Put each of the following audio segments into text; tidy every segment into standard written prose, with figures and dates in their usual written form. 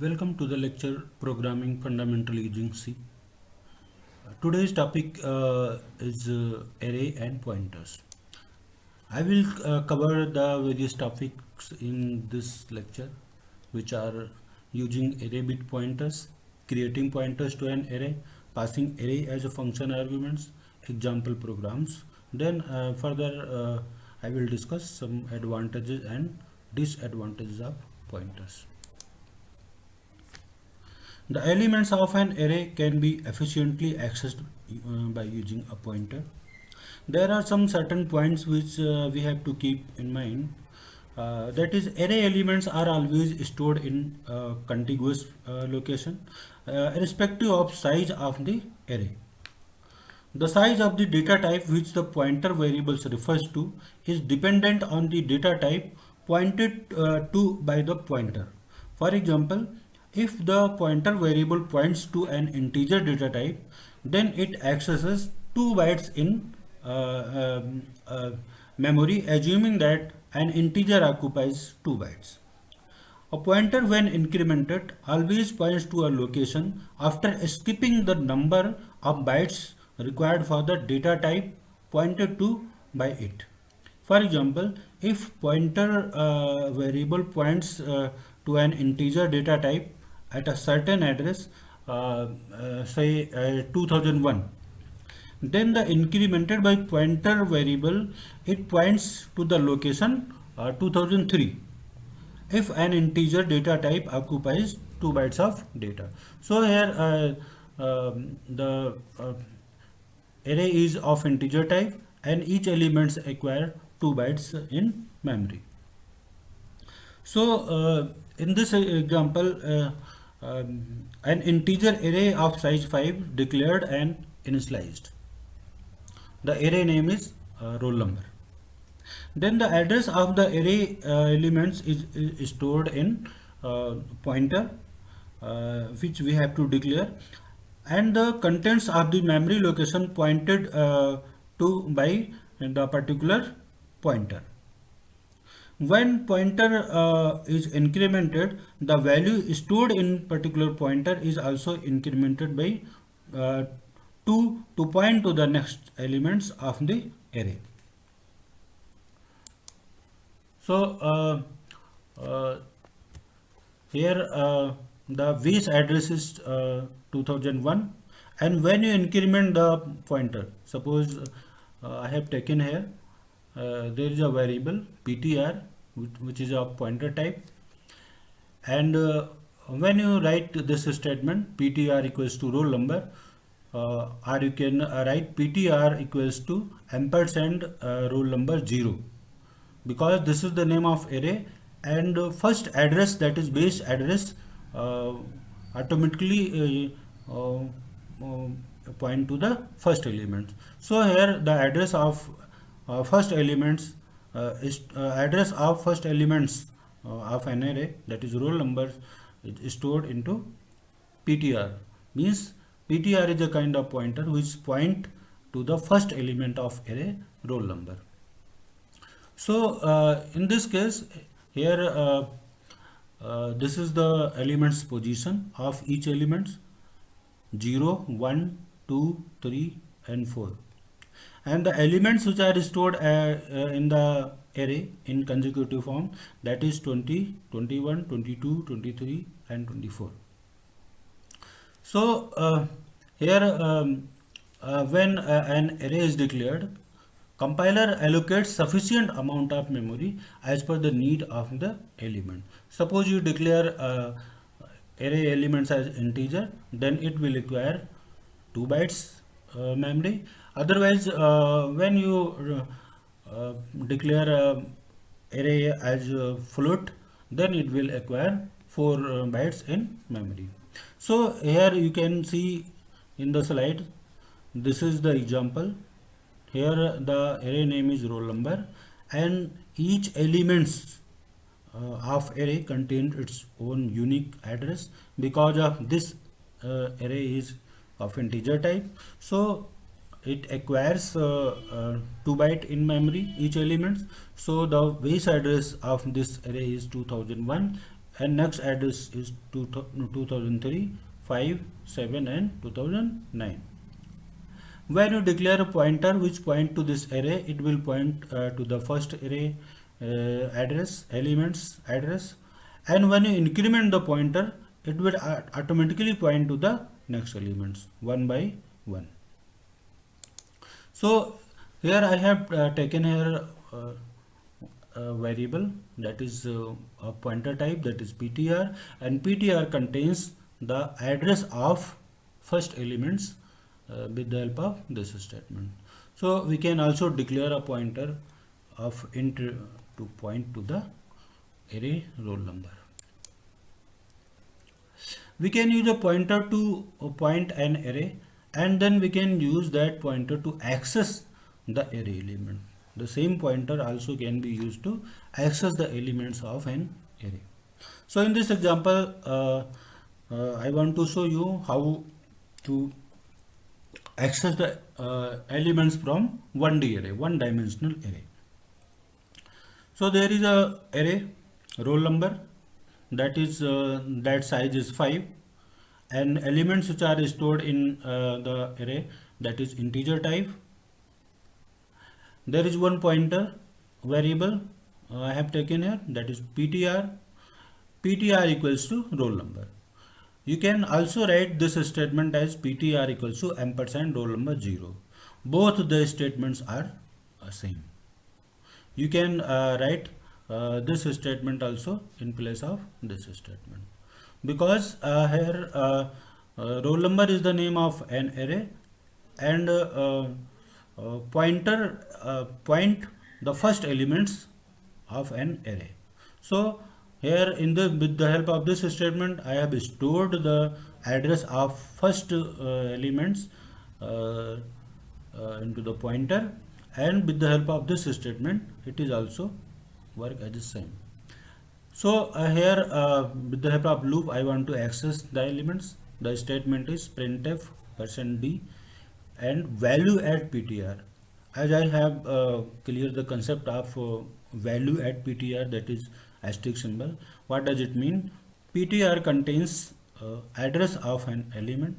Welcome to the lecture Programming Fundamental using C. Today's topic is array and pointers. I will cover the various topics in this lecture, which are using array bit pointers, creating pointers to an array, passing array as a function arguments, example programs. Then further I will discuss some advantages and disadvantages of pointers. The elements of an array can be efficiently accessed by using a pointer. There are some certain points which we have to keep in mind. That is, array elements are always stored in contiguous location, irrespective of size of the array. The size of the data type which the pointer variables refers to is dependent on the data type pointed to by the pointer. For example, if the pointer variable points to an integer data type, then it accesses 2 bytes in memory, assuming that an integer occupies 2 bytes. A pointer, when incremented, always points to a location after skipping the number of bytes required for the data type pointed to by it. For example, if pointer variable points to an integer data type at a certain address, say 2001, then the incremented by pointer variable, it points to the location 2003 if an integer data type occupies 2 bytes of data. So here the array is of integer type and each elements acquire 2 bytes in memory. So in this example, an integer array of size 5 declared and initialized. The array name is roll number. Then the address of the array elements is stored in pointer, which we have to declare, and the contents of the memory location pointed to by the particular pointer. When pointer is incremented, the value stored in particular pointer is also incremented by 2 to point to the next elements of the array. So here the base address is 2001, and when you increment the pointer, suppose I have taken here, there is a variable ptr which is a pointer type, and when you write this statement ptr equals to roll number, or you can write ptr equals to ampersand roll number 0, because this is the name of array, and first address, that is base address, automatically point to the first element. So here the address of first elements is address of first elements of an array, that is roll number, is stored into ptr. Means ptr is a kind of pointer which point to the first element of array roll number. So in this case, here this is the elements position of each elements: 0, 1, 2, 3 and 4, and the elements which are stored in the array in consecutive form, that is 20, 21, 22, 23 and 24. So here when an array is declared, compiler allocates sufficient amount of memory as per the need of the element. Suppose you declare array elements as integer, then it will require 2 bytes memory. Otherwise, when you declare array as float, then it will acquire 4 bytes in memory. So here you can see in the slide, this is the example. Here the array name is roll number, and each elements of array contained its own unique address. Because of this array is of integer type, so it acquires 2 byte in memory each element. So the base address of this array is 2001, and next address is 2003, 5, 7 and 2009. When you declare a pointer which point to this array, it will point to the first array address, elements address, and when you increment the pointer, it will automatically point to the next elements one by one. So here I have taken here a variable that is a pointer type, that is ptr, and ptr contains the address of first elements with the help of this statement. So we can also declare a pointer of int to point to the array roll number. We can use a pointer to point an array, and then we can use that pointer to access the array element. The same pointer also can be used to access the elements of an array. So in this example, I want to show you how to access the elements from 1D array, one dimensional array. So there is a array roll number that is that size is 5, and elements which are stored in the array, that is integer type. There is one pointer variable I have taken here, that is ptr. ptr equals to roll number. You can also write this statement as ptr equals to ampersand roll number 0. Both the statements are same. You can write this statement also in place of this statement, because here roll number is the name of an array, and pointer point the first elements of an array. So here in the with the help of this statement, I have stored the address of first elements into the pointer, and with the help of this statement, it is also work as the same. So here with the help of loop, I want to access the elements. The statement is printf %d and value at ptr. As I have cleared the concept of value at ptr, that is asterisk symbol. What does it mean? ptr contains address of an element,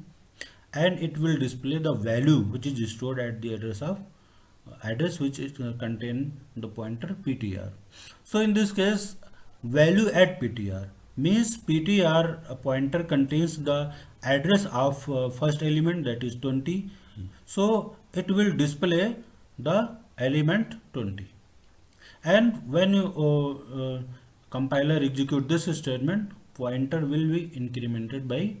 and it will display the value which is stored at the address of address which is contain the pointer ptr. So in this case, value at ptr means ptr pointer contains the address of first element, that is 20. So it will display the element 20, and when you compiler execute this statement, pointer will be incremented by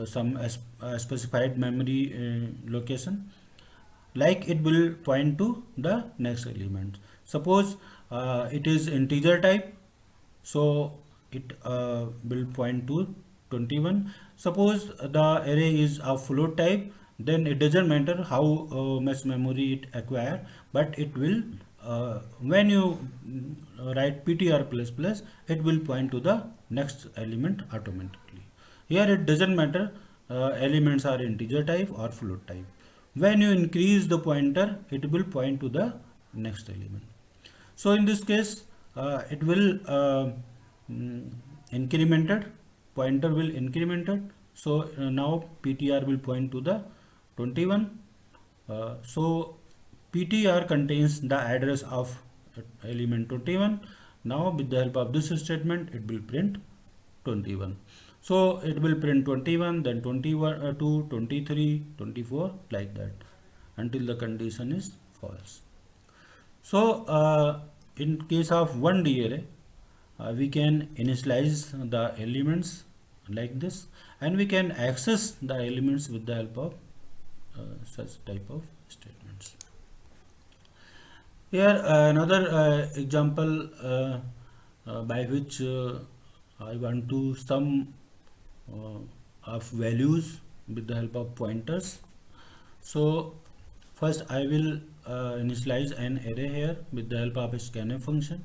some specified memory location, like it will point to the next element. Suppose it is integer type, so it will point to 21. Suppose the array is of float type, then it doesn't matter how much memory it acquire, but it will when you write ptr++, it will point to the next element automatically. Here it doesn't matter elements are integer type or float type. When you increase the pointer, it will point to the next element. So in this case, it will incremented, pointer will incremented. So now ptr will point to the 21. So ptr contains the address of element 21. Now with the help of this statement, it will print 21. So it will print 21, then 21, 2, 23, 24, like that, until the condition is false. So in case of 1D array, we can initialize the elements like this, and we can access the elements with the help of such type of statements. Here another example by which I want to sum of values with the help of pointers. So first I will initialize an array here with the help of a scanf function,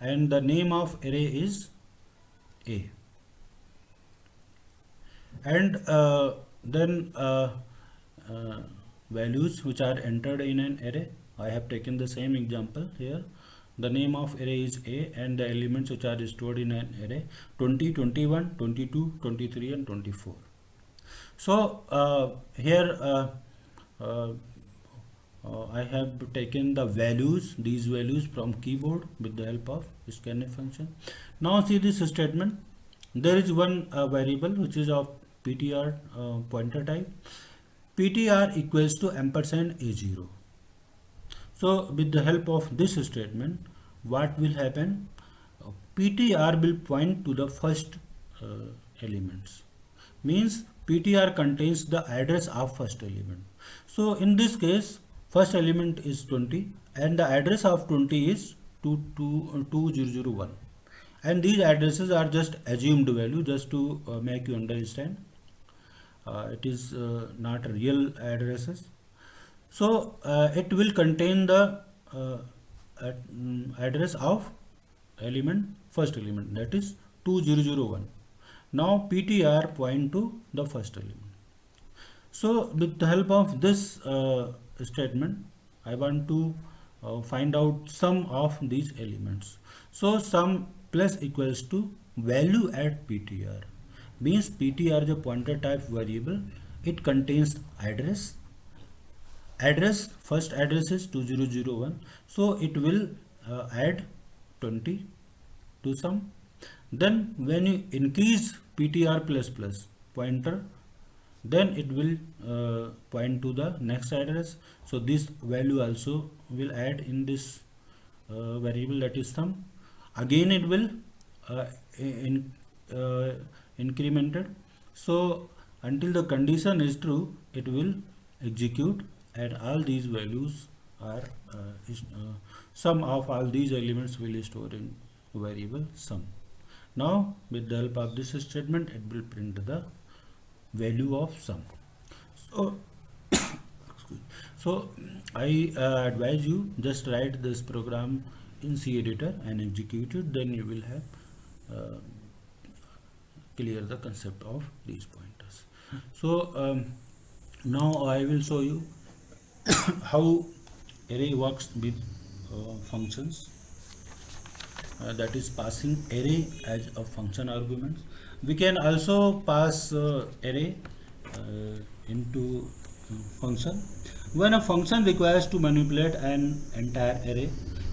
and the name of array is a, and then values which are entered in an array. I have taken the same example here. The name of array is A and the elements which are stored in an array 20, 21, 22, 23 and 24. So here uh, I have taken the values, these values from keyboard with the help of scanf function. Now see this statement. There is one variable which is of ptr pointer type. Ptr equals to ampersand a0. So with the help of this statement, what will happen? PTR will point to the first elements. Means PTR contains the address of first element. So in this case, first element is 20 and the address of 20 is 2001. And these addresses are just assumed value just to make you understand. It is not real addresses. So it will contain the address of element, first element, that is 2001. Now PTR point to the first element. So with the help of this statement, I want to find out sum of these elements. So sum plus equals to value at PTR. Means PTR is a pointer type variable. It contains address. First address is 2001. So it will add 20 to sum. Then when you increase PTR plus plus pointer, then it will point to the next address. So this value also will add in this variable, that is sum. Again it will incremented. So until the condition is true, it will execute, and all these values are sum of all these elements will store in variable sum. Now with the help of this statement, it will print the value of sum. So so I advise you, just write this program in C editor and execute it, then you will have clear the concept of these pointers. So now I will show you how array works with functions, that is passing array as a function argument. We can also pass array into function. When a function requires to manipulate an entire array,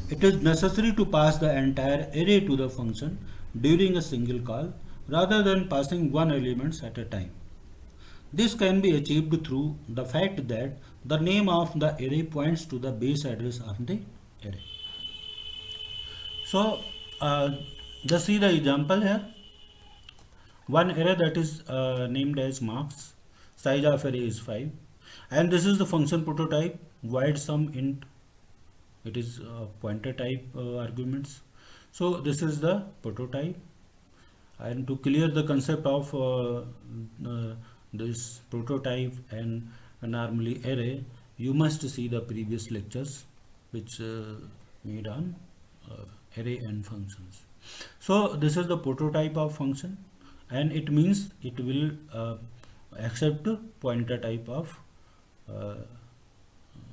it is necessary to pass the entire array to the function during a single call rather than passing one element at a time. This can be achieved through the fact that the name of the array points to the base address of the array. So just see the example here. One array that is named as marks, size of array is 5, and this is the function prototype void sum int. It is pointer type arguments. So this is the prototype, and to clear the concept of this prototype and normally array, you must see the previous lectures which made on array and functions. So this is the prototype of function, and it means it will accept pointer type of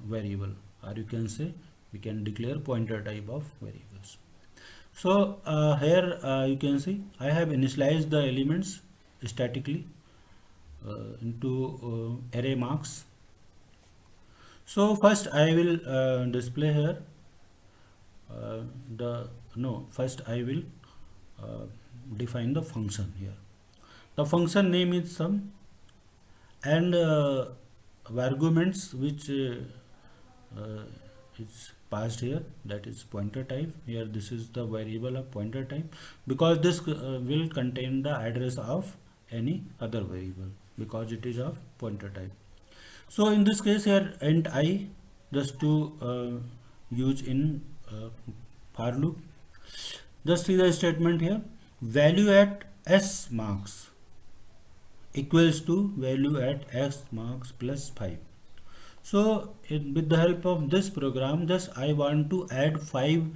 variable, or you can say we can declare pointer type of variables. So here you can see I have initialized the elements statically into array marks. So first I will display here first I will define the function here. The function name is sum, and arguments which is passed here, that is pointer type. Here this is the variable of pointer type, because this will contain the address of any other variable, because it is of pointer type. So in this case here int I, just to use in for loop. Just see the statement here. Value at s marks equals to value at x marks plus 5. So with the help of this program, just I want to add 5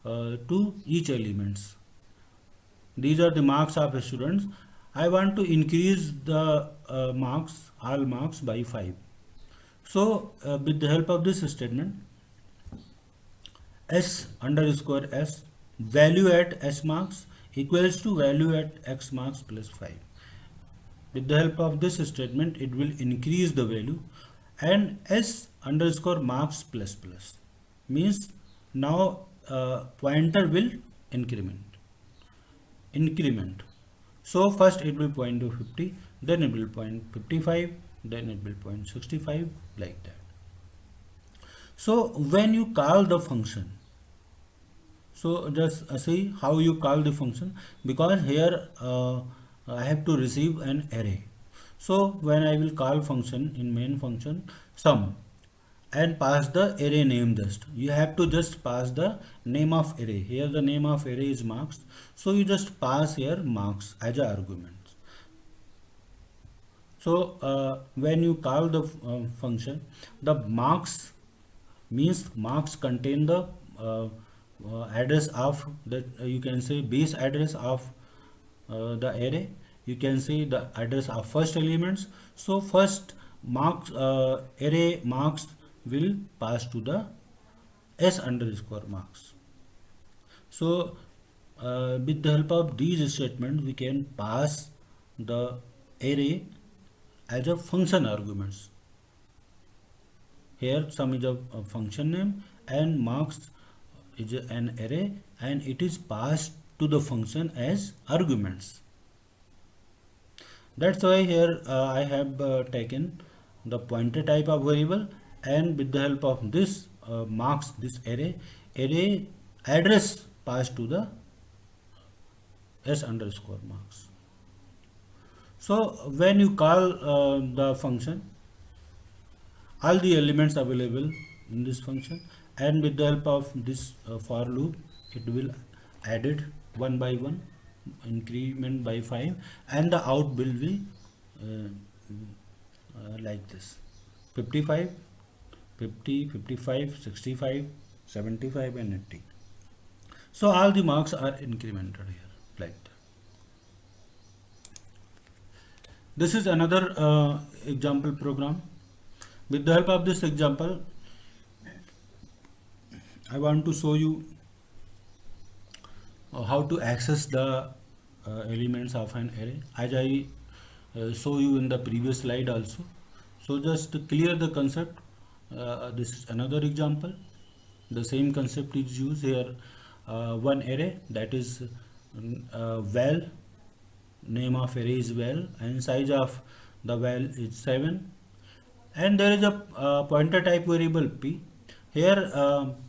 to each elements. These are the marks of students. I want to increase the marks, all marks, by 5. So with the help of this statement, s underscore s value at s marks equals to value at x marks plus 5. With the help of this statement, it will increase the value, and s underscore marks plus plus means now pointer will increment. So first it will point to 50, then it will point 55, then it will point 65, like that. So when you call the function, so just see how you call the function, because here I have to receive an array. So when I will call function in main function sum and pass the array name, just you have to just pass the name of array. Here the name of array is marks, so you just pass here marks as a argument. So when you call the function, the marks means marks contain the address of the you can say base address of the array. You can say the address of first elements. So first marks array marks will pass to the s underscore marks. So with the help of these statements, we can pass the array as a function arguments. Here sum is a function name and marks is an array, and it is passed to the function as arguments. That's why here I have taken the pointer type of variable, and with the help of this marks, this array address passed to the s underscore marks. So when you call the function, all the elements available in this function, and with the help of this for loop, it will added one by one, increment by 5, and the out will be like this: 55, 50, 55, 65, 75, and 80. So all the marks are incremented here like that. This is another example program. With the help of this example, I want to show you how to access the elements of an array, as I show you in the previous slide also. So just to clear the concept, this is another example. The same concept is used here. One array, that is val, name of array is val, and size of the val is 7, and there is a pointer type variable p. Here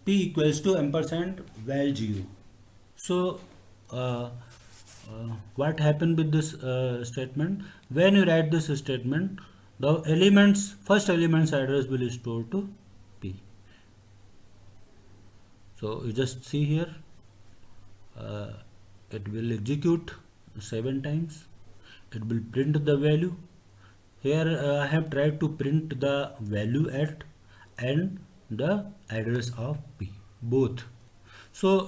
p equals to ampersand val 0. So what happened with this statement? When you write this statement, the elements, first element's address will store to p. So you just see here, it will execute 7 times. It will print the value. Here I have tried to print the value at and the address of p, both. So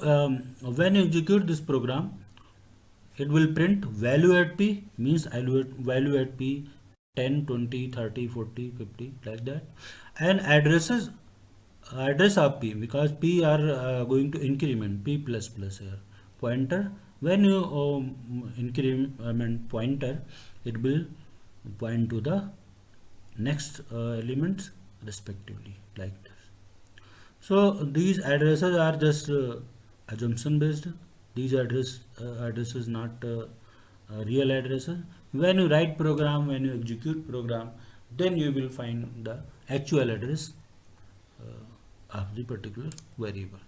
when you execute this program, it will print value at p, means value at p 10, 20, 30, 40, 50, like that, and address of p, because p are going to increment p plus plus here. Pointer, when you increment pointer, it will point to the next elements respectively, like this. So these addresses are just assumption based. These addresses not real addresses. When you write program, when you execute program, then you will find the actual address of the particular variable.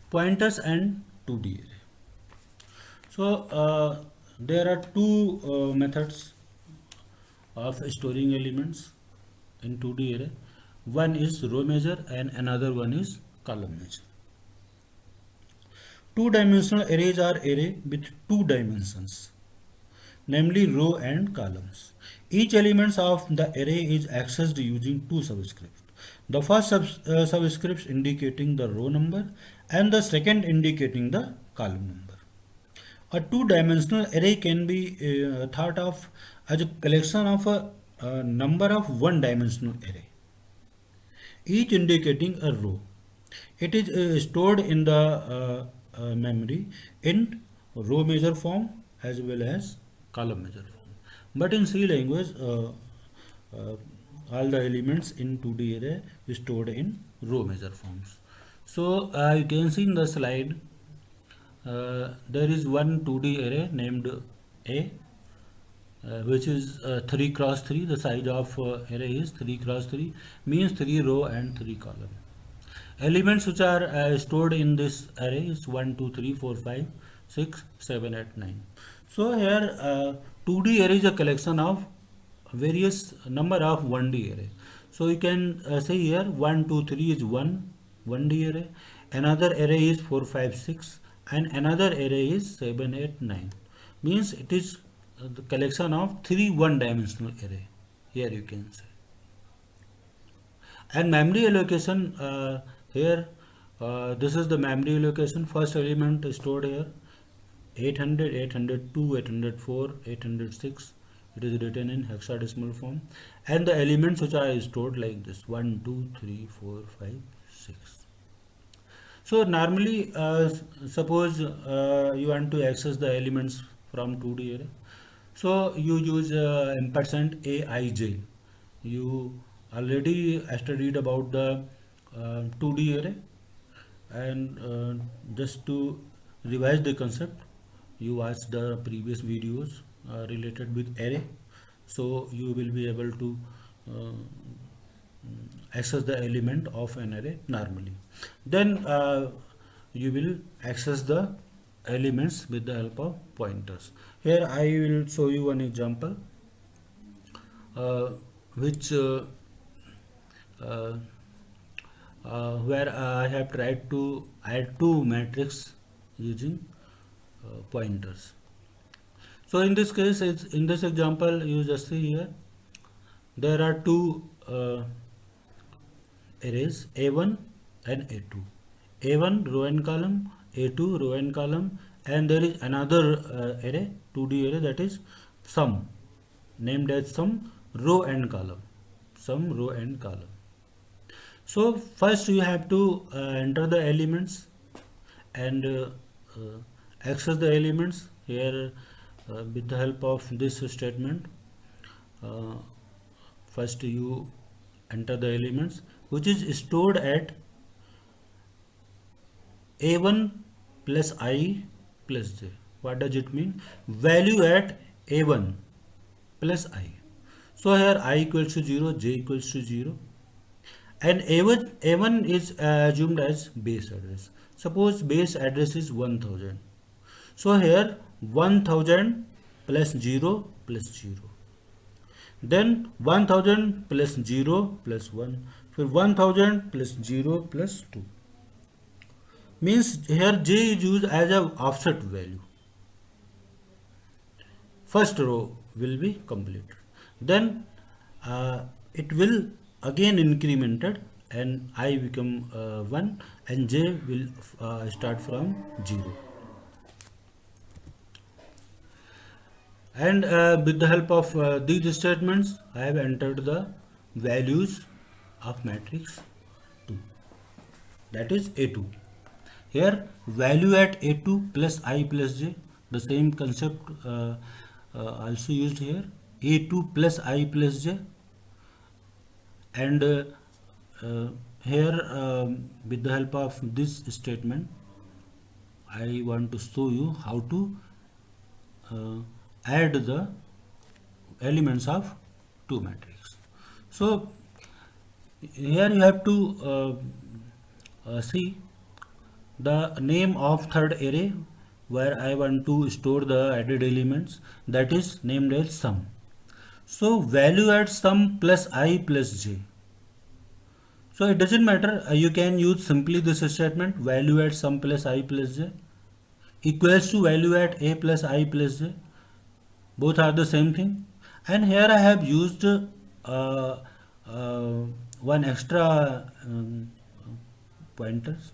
Pointers and 2D array. So there are two methods of storing elements in 2D array. One is row measure and another one is column measure. Two-dimensional arrays are array with two dimensions, namely row and columns. Each element of the array is accessed using two subscripts. The first subscript indicating the row number and the second indicating the column number. A two-dimensional array can be thought of as a collection of a number of one-dimensional array, each indicating a row. It is stored in the memory in row measure form as well as column measure form. But in C language, uh, all the elements in 2D array is stored in row measure forms. So you can see in the slide, there is one 2D array named A, which is 3 cross 3. The size of array is 3 cross 3, means 3 row and 3 column. Elements which are stored in this array is 1, 2, 3, 4, 5, 6, 7, 8, 9. So here 2D array is a collection of various number of 1D array. So you can say here 1, 2, 3 is 1D array, another array is 4, 5, 6, and another array is 7, 8, 9. Means it is the collection of 3 one-dimensional array. Here you can say. And memory allocation, here this is the memory allocation. First element is stored here 800, 802, 804, 806. It is written in hexadecimal form, and the elements which are stored like this 1, 2, 3, 4, 5, 6. So normally suppose you want to access the elements from 2D array, so you use ampersand aij. You already studied about the 2D array, and just to revise the concept, you watch the previous videos related with array, so you will be able to access the element of an array normally. Then you will access the elements with the help of pointers. Here I will show you an example which where I have tried to add two matrices using pointers. So in this case, in this example, you just see here, there are two arrays A1 and A2. A1 row and column, A2 row and column, and there is another array, 2D array, that is sum, named as sum row and column. Sum row and column. So first you have to enter the elements and access the elements here with the help of this statement. First you enter the elements which is stored at A1 plus I plus j. What does it mean? Value at A1 plus I. So here I equals to 0, j equals to 0, and A1 is assumed as base address. Suppose base address is 1000. So here 1000 plus 0 plus 0. Then 1000 plus 0 plus 1. So 1000 plus 0 plus 2. Means here j is used as a offset value. First row will be completed. Then it will again incremented and I become 1 and j will start from 0. And with the help of these statements, I have entered the values of matrix 2, that is A2. Here value at A2 plus I plus j, the same concept also used here, A2 plus I plus j, and here with the help of this statement I want to show you how to add the elements of two matrix. So here you have to see the name of third array where I want to store the added elements, that is named as sum. So value at sum plus I plus j. So it doesn't matter, you can use simply this statement, value at sum plus I plus j equals to value at a plus I plus j. Both are the same thing. And here I have used one extra pointers,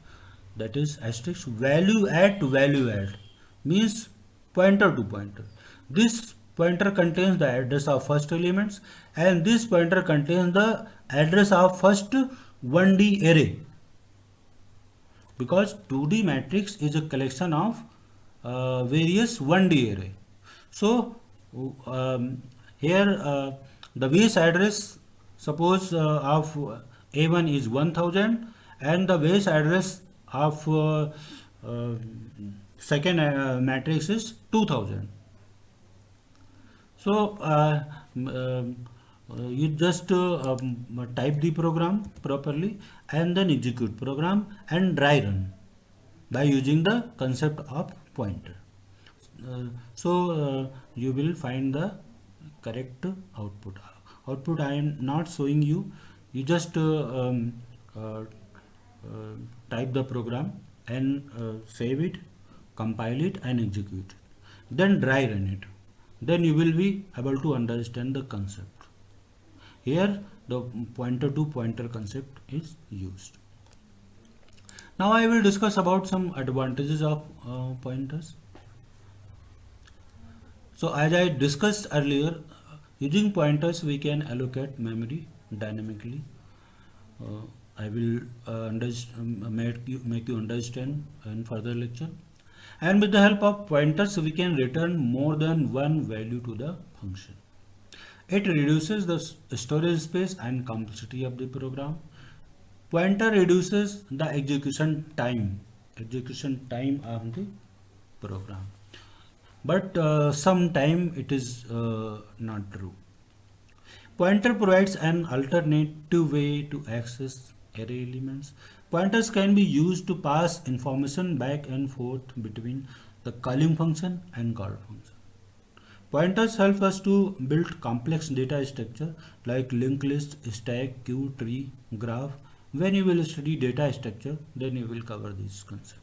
that is asterisk. Value add to value add means pointer to pointer. This pointer contains the address of first elements and this pointer contains the address of first 1D array. because 2D matrix is a collection of various 1D array. So here the base address, suppose of A1 is 1000 and the base address of uh, second matrix is 2000. So you just type the program properly and then execute program and dry run by using the concept of pointer. You will find the correct output. Output I am not showing you. You just type the program and save it, compile it and execute it. Then dry run it. Then you will be able to understand the concept. Here the pointer to pointer concept is used. Now I will discuss about some advantages of pointers. So as I discussed earlier, using pointers we can allocate memory dynamically. I will make you understand in further lecture. And with the help of pointers we can return more than one value to the function. It reduces the storage space and complexity of the program. Pointer reduces the execution time of the program. But sometime it is not true. Pointer provides an alternative way to access array elements. Pointers can be used to pass information back and forth between the calling function and call function. Pointers help us to build complex data structure like linked list, stack, queue, tree, graph. When you will study data structure, then you will cover this concept.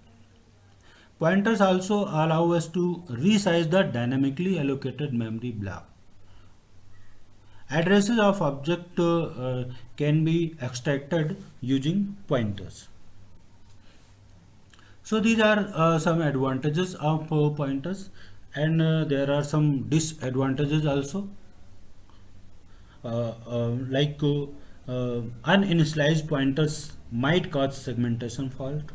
Pointers also allow us to resize the dynamically allocated memory block. Addresses of object can be extracted using pointers. So these are some advantages of pointers, and there are some disadvantages also. Like uninitialized pointers might cause segmentation fault.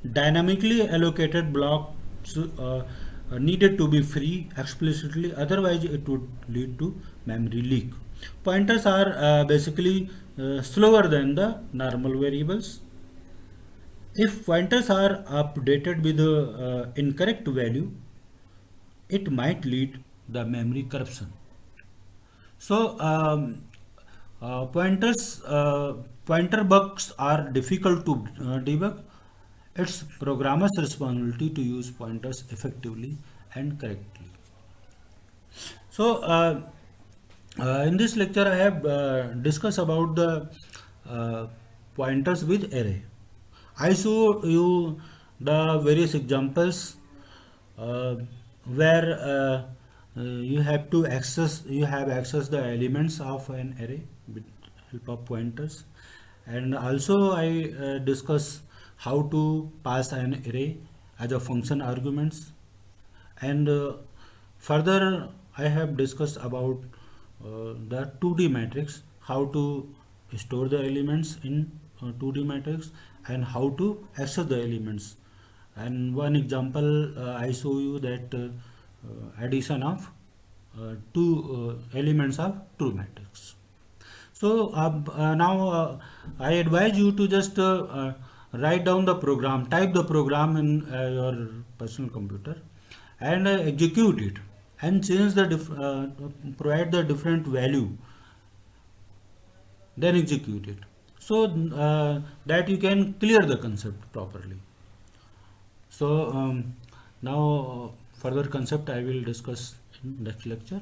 Dynamically allocated blocks needed to be free explicitly, otherwise it would lead to memory leak. Pointers are basically slower than the normal variables. If pointers are updated with the incorrect value, it might lead the memory corruption. So pointer bugs are difficult to debug. It's programmer's responsibility to use pointers effectively and correctly. So in this lecture I have discussed about the pointers with array. I show you the various examples where you have access the elements of an array with help of pointers, and also I discuss how to pass an array as a function arguments, and further I have discussed about the 2D matrix, how to store the elements in 2D matrix and how to access the elements. And one example I show you that addition of two elements of true matrix. So now I advise you to just write down the program, type the program in your personal computer and execute it and change the provide the different value, then execute it, so that you can clear the concept properly. So now further concept I will discuss in next lecture.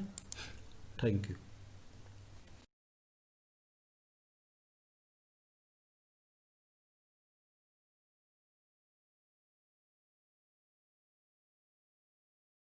Thank you.